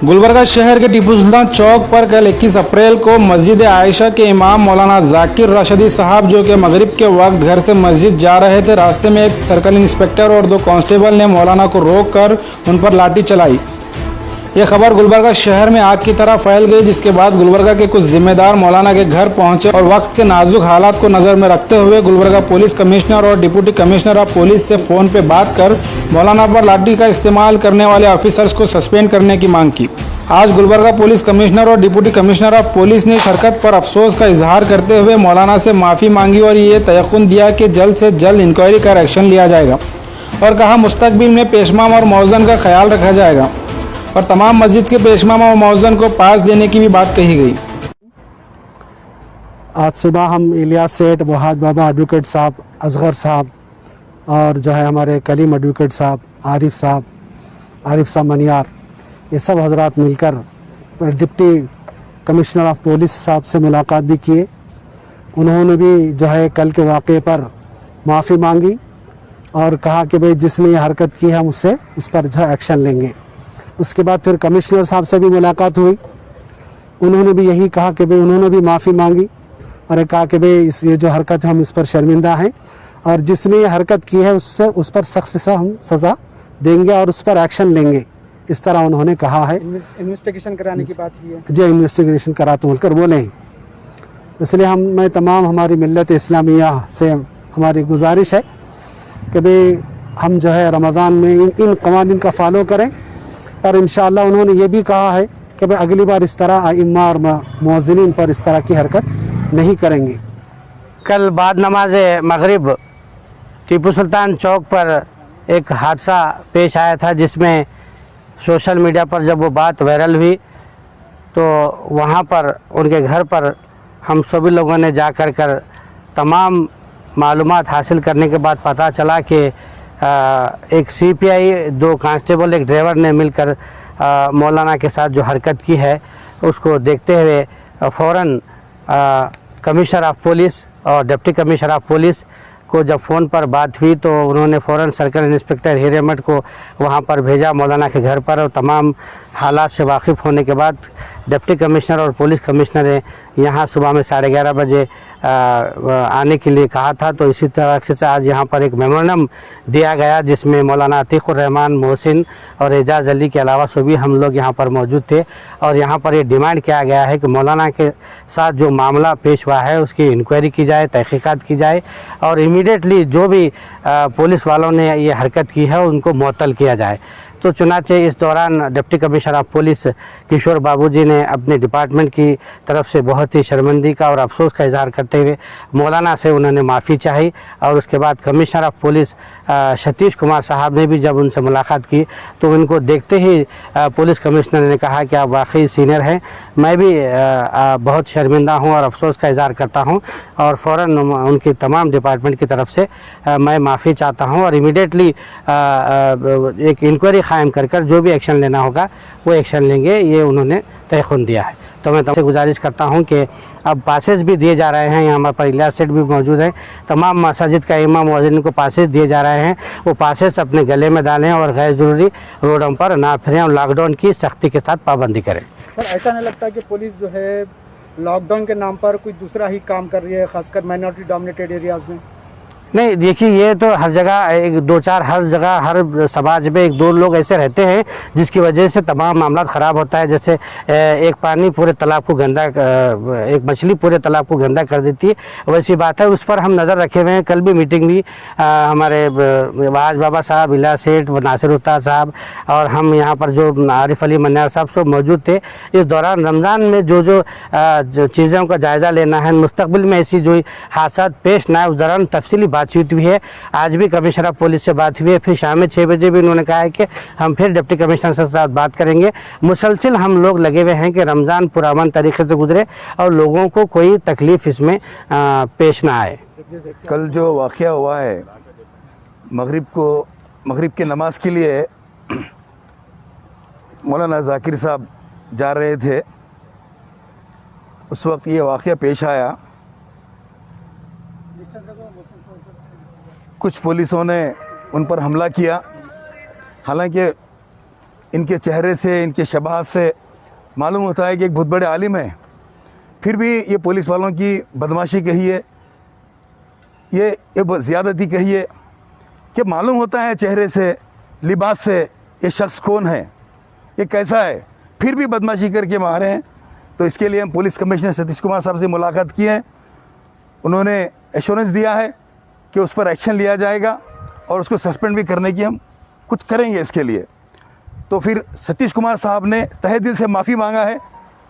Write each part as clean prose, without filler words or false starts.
गुलबर्गा शहर के टीपू सुल्तान चौक पर कल 21 अप्रैल को मस्जिद आयशा के इमाम मौलाना जाकिर राशिदी साहब जो कि मगरिब के वक्त घर से मस्जिद जा रहे थे, रास्ते में एक सर्कल इंस्पेक्टर और 2 कांस्टेबल ने मौलाना को रोककर उन पर लाठी चलाई। ये खबर गुलबर्गा शहर में आग की तरह फैल गई, जिसके बाद गुलबर्गा के कुछ जिम्मेदार मौलाना के घर पहुंचे और वक्त के नाजुक हालात को नज़र में रखते हुए गुलबर्गा पुलिस कमिश्नर और डिप्टी कमिश्नर ऑफ पुलिस से फ़ोन पर बात कर मौलाना पर लाठी का इस्तेमाल करने वाले ऑफिसर्स को सस्पेंड करने की मांग की। आज गुलबर्गा पुलिस कमिश्नर और डिप्टी कमिश्नर ऑफ पुलिस ने इस हरकत पर अफसोस का इजहार करते हुए मौलाना से माफ़ी मांगी और ये तयक़ुन दिया कि जल्द से जल्द इंक्वायरी कर एक्शन लिया जाएगा और कहा मुस्तकबिल में पेशमाम और मौज़न का ख्याल रखा जाएगा और तमाम मस्जिद के पेशमाम और मौज़न को पास देने की भी बात कही गई। आज सुबह हम इलियास सेठ, वहाद बाबा एडवोकेट साहब, असगर साहब और जो है हमारे कलीम एडवोकेट साहब, आरिफ साहब मनियार, ये सब हजरात मिलकर डिप्टी कमिश्नर ऑफ पुलिस साहब से मुलाकात भी किए। उन्होंने भी जो है कल के वाक़े पर माफ़ी मांगी और कहा कि भाई जिसने ये हरकत की है मुझसे उस पर जो है एक्शन लेंगे। उसके बाद फिर कमिश्नर साहब से भी मुलाकात हुई, उन्होंने भी यही कहा कि भाई उन्होंने भी माफ़ी मांगी और कहा कि भाई ये जो हरकत है हम इस पर शर्मिंदा हैं और जिसने ये हरकत की है उस पर सख्त से हम सज़ा देंगे और उस पर एक्शन लेंगे, इस तरह उन्होंने कहा है। इन्वेस्टिगेशन कराने की बात की है जी, इन्वेस्टिगेशन कराते बोलकर बोले हैं। इसलिए मैं तमाम हमारी मिल्लत इस्लामिया से हमारी गुजारिश है कि भाई हम जो है रमज़ान में इन क़वानीन का फॉलो करें और इंशाअल्लाह उन्होंने ये भी कहा है कि भाई अगली बार इस तरह इमाम और मुअज्जिनीन पर इस तरह की हरकत नहीं करेंगे। कल बाद नमाज मगरिब टीपू सुल्तान चौक पर एक हादसा पेश आया था, जिसमें सोशल मीडिया पर जब वो बात वायरल हुई तो वहाँ पर उनके घर पर हम सभी लोगों ने जा कर तमाम मालूमात हासिल करने के बाद पता चला कि एक सीपीआई, 2 कांस्टेबल, एक ड्राइवर ने मिलकर मौलाना के साथ जो हरकत की है उसको देखते हुए फ़ौरन कमिश्नर ऑफ पुलिस और डिप्टी कमिश्नर ऑफ पुलिस को जब फ़ोन पर बात हुई तो उन्होंने फ़ौरन सर्कल इंस्पेक्टर हीरेमठ को वहाँ पर भेजा मौलाना के घर पर और तमाम हालात से वाकिफ़ होने के बाद डिप्टी कमिश्नर और पुलिस कमिश्नर ने यहाँ सुबह में 11:30 बजे आने के लिए कहा था। तो इसी तरह से आज यहाँ पर एक मेमोरेंडम दिया गया, जिसमें मौलाना अतीकुर रहमान, मोहसिन और एजाज़ अली के अलावा सभी हम लोग यहाँ पर मौजूद थे और यहाँ पर ये डिमांड किया गया है कि मौलाना के साथ जो मामला पेश हुआ है उसकी इंक्वायरी की जाए, तहक़ीक़ात की जाए और इमीडिएटली जो भी पुलिस वालों ने ये हरकत की है उनको मुअत्तल किया जाए। तो चुनाचे इस दौरान डिप्टी कमिश्नर ऑफ पुलिस किशोर बाबूजी ने अपने डिपार्टमेंट की तरफ से बहुत ही शर्मिंदगी का और अफसोस का इजहार करते हुए मौलाना से उन्होंने माफ़ी चाही और उसके बाद commissioner of police Satish Kumar साहब ने भी जब उनसे मुलाकात की तो उनको देखते ही पुलिस कमिश्नर ने कहा कि आप वाकई सीनियर हैं, मैं भी बहुत शर्मिंदा हूं और अफसोस का इजहार करता हूं और फ़ौरन उनकी तमाम डिपार्टमेंट की तरफ से मैं माफ़ी चाहता हूं और इमीडिएटली एक इंक्वायरी कायम कर जो भी एक्शन लेना होगा वो एक्शन लेंगे, ये उन्होंने तयख़ुन दिया है। तो मैं तुमसे गुजारिश करता हूं कि अब पासेज भी दिए जा रहे हैं, यहाँ पर इलियास सेठ भी मौजूद हैं, तमाम मस्जिद का इमाम मुअज्जिन को पासेज दिए जा रहे हैं, वो पासेज अपने गले में डालें और गैर ज़रूरी रोडों पर ना फिरें और लॉकडाउन की सख्ती के साथ पाबंदी करें। सर, ऐसा नहीं लगता कि पुलिस जो है लॉकडाउन के नाम पर कोई दूसरा ही काम कर रही है, खासकर माइनॉरिटी डोमिनेटेड एरियाज़ में? नहीं, देखिए ये तो हर जगह एक 2-4 हर जगह हर समाज में 1-2 लोग ऐसे रहते हैं जिसकी वजह से तमाम मामला ख़राब होता है। जैसे एक पानी पूरे तालाब को गंदा, एक मछली पूरे तालाब को गंदा कर देती है, वैसी बात है। उस पर हम नज़र रखे हुए हैं। कल भी मीटिंग हुई, हमारे वाज बाबा साहब, इलियास सेठ, नासिर उस्ताद साहब और हम यहाँ पर जो आरिफ अली मन्नार साहब सब मौजूद थे। इस दौरान रमज़ान में जो चीज़ों का जायज़ा लेना है, मुस्तकबिल में ऐसी जो हादसा पेश ना आए उस दौरान तफसीली बातचीत हुई है। आज भी कमिश्नर ऑफ पुलिस से बात हुई है, फिर शाम में 6 बजे भी उन्होंने कहा है कि हम फिर डिप्टी कमिश्नर से साथ बात करेंगे। मुसलसिल हम लोग लगे हुए हैं कि रमज़ान पुरअमन तरीके से गुजरे और लोगों को कोई तकलीफ़ इसमें पेश ना आए। कल जो वाक़या हुआ है, मगरिब की नमाज के लिए मौलाना जाकिर साहब जा रहे थे, उस वक्त ये वाक़या पेश आया। कुछ पुलिसों ने उन पर हमला किया। हालांकि इनके चेहरे से, इनके शबाज से मालूम होता है कि एक बहुत बड़े आलिम है। फिर भी ये पुलिस वालों की बदमाशी कहिए, ये ज़्यादती कहिए कि मालूम होता है चेहरे से, लिबास से ये शख्स कौन है, ये कैसा है, फिर भी बदमाशी करके मारे हैं। तो इसके लिए हम पुलिस कमिश्नर सतीश कुमार साहब से मुलाकात की है। उन्होंने एश्योरेंस दिया है कि उस पर एक्शन लिया जाएगा और उसको सस्पेंड भी करने की हम कुछ करेंगे इसके लिए। तो फिर सतीश कुमार साहब ने तहे दिल से माफ़ी मांगा है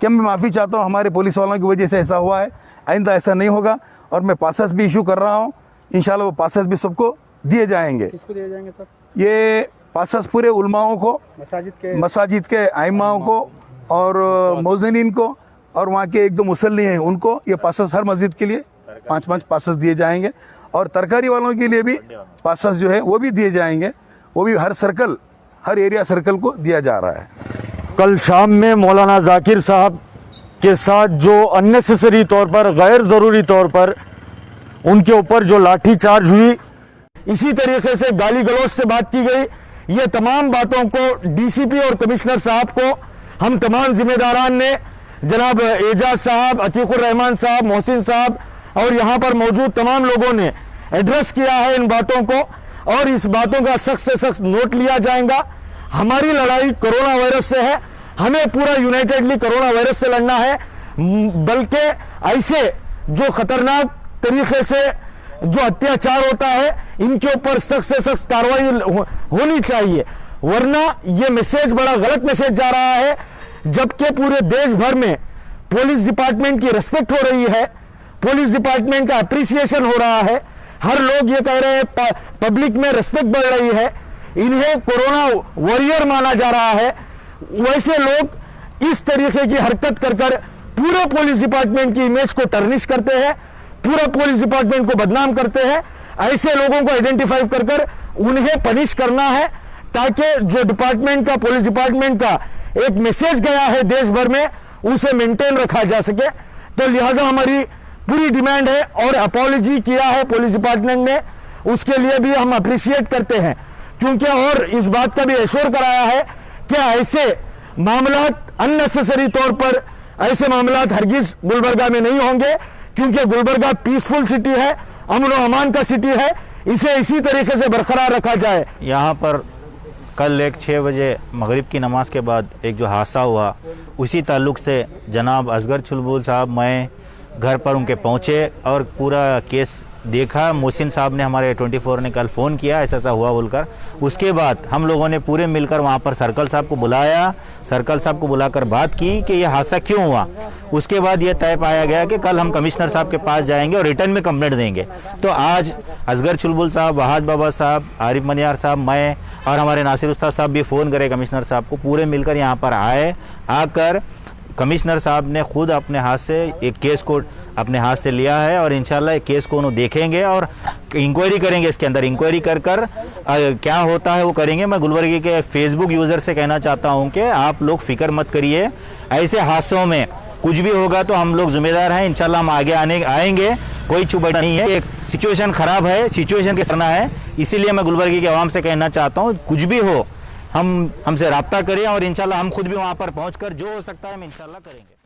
कि मैं माफ़ी चाहता हूँ, हमारे पुलिस वालों की वजह से ऐसा हुआ है, आइंदा ऐसा नहीं होगा। और मैं पासेस भी इशू कर रहा हूँ, इंशाल्लाह वो पासेस भी सबको दिए जाएंगे। किसको दिए जाएंगे सर? ये पासेस पूरे उलमाओं को, मसाजिद के आइमाओं को और मौज़िनीन को और वहाँ के एक दो मुसल्ली हैं उनको ये पासेस हर मस्जिद के लिए 5-5 पासेस दिए जाएंगे। और तरकारी वालों के लिए भी पासेस जो है वो भी दिए जाएंगे, वो भी हर सर्कल, हर एरिया सर्कल को दिया जा रहा है। कल शाम में मौलाना जाकिर साहब के साथ जो अननेसेसरी तौर पर, गैर ज़रूरी तौर पर उनके ऊपर जो लाठी चार्ज हुई, इसी तरीके से गाली गलौज से बात की गई, ये तमाम बातों को डीसीपी और कमिश्नर साहब को हम तमाम जिम्मेदारान ने, जनाब एजाज साहब, अतीकुर रहमान साहब, मोहसिन साहब और यहाँ पर मौजूद तमाम लोगों ने एड्रेस किया है इन बातों को, और इस बातों का सख्त से सख्त नोट लिया जाएगा। हमारी लड़ाई कोरोना वायरस से है, हमें पूरा यूनाइटेडली कोरोना वायरस से लड़ना है, बल्कि ऐसे जो खतरनाक तरीके से जो अत्याचार होता है इनके ऊपर सख्त से सख्त कार्रवाई होनी चाहिए, वरना ये मैसेज बड़ा गलत मैसेज जा रहा है। जबकि पूरे देश भर में पुलिस डिपार्टमेंट की रिस्पेक्ट हो रही है, पुलिस डिपार्टमेंट का अप्रिसिएशन हो रहा है, हर लोग ये कह रहे हैं, पब्लिक में रिस्पेक्ट बढ़ रही है, इन्हें कोरोना वॉरियर माना जा रहा है। वैसे लोग इस तरीके की हरकत कर कर पूरे पुलिस डिपार्टमेंट की इमेज को टर्निश करते हैं, पूरा पुलिस डिपार्टमेंट को बदनाम करते हैं। ऐसे लोगों को आइडेंटिफाई कर कर उन्हें पनिश करना है, ताकि जो डिपार्टमेंट का, पुलिस डिपार्टमेंट का एक मैसेज गया है देश भर में, उसे मेंटेन रखा जा सके। तो लिहाजा हमारी पूरी डिमांड है, और अपॉलॉजी किया है पुलिस डिपार्टमेंट ने, उसके लिए भी हम अप्रिशिएट करते हैं, क्योंकि और इस बात का भी एश्योर कराया है कि ऐसे मामलात अननेसेसरी तौर पर ऐसे मामलात हरगिज गुलबर्गा में नहीं होंगे, क्योंकि गुलबर्गा पीसफुल सिटी है, अमन और अमान का सिटी है, इसे इसी तरीके से बरकरार रखा जाए। यहाँ पर कल एक 6 बजे मगरिब की नमाज के बाद एक जो हादसा हुआ, उसी ताल्लुक़ से जनाब असगर चुलबुल साहब, मैं घर पर उनके पहुँचे और पूरा केस देखा। मोहसिन साहब ने, हमारे 24 ने कल फ़ोन किया ऐसा ऐसा हुआ बोलकर। उसके बाद हम लोगों ने पूरे मिलकर वहाँ पर सर्कल साहब को बुलाया, सर्कल साहब को बुलाकर बात की कि यह हादसा क्यों हुआ। उसके बाद ये तय पाया गया कि कल हम कमिश्नर साहब के पास जाएंगे और रिटर्न में कंप्लेंट देंगे। तो आज असगर चुलबुल साहब, वहाद बाबा साहब, आरिफ मनियार साहब, मैं और हमारे नासिर उस्ताद साहब भी फ़ोन करे कमिश्नर साहब को, पूरे मिलकर यहाँ पर आए। आकर कमिश्नर साहब ने खुद अपने हाथ से एक केस को अपने हाथ से लिया है, और इंशाल्लाह एक केस को उन्होंने देखेंगे और इंक्वायरी करेंगे। इसके अंदर इंक्वायरी कर क्या होता है वो करेंगे। मैं गुलबर्गे के फेसबुक यूज़र से कहना चाहता हूँ कि आप लोग फिक्र मत करिए, ऐसे हादसों में कुछ भी होगा तो हम लोग जिम्मेदार हैं, इंशाल्लाह हम आगे आएंगे, कोई चुप नहीं है। एक सिचुएशन ख़राब है, सिचुएशन के सरना है, इसीलिए मैं गुलबर्गे के आवाम से कहना चाहता हूँ, कुछ भी हो हमसे रब्ता करें और इंशाल्लाह हम खुद भी वहाँ पर पहुँच कर जो हो सकता है हम इंशाल्लाह करेंगे।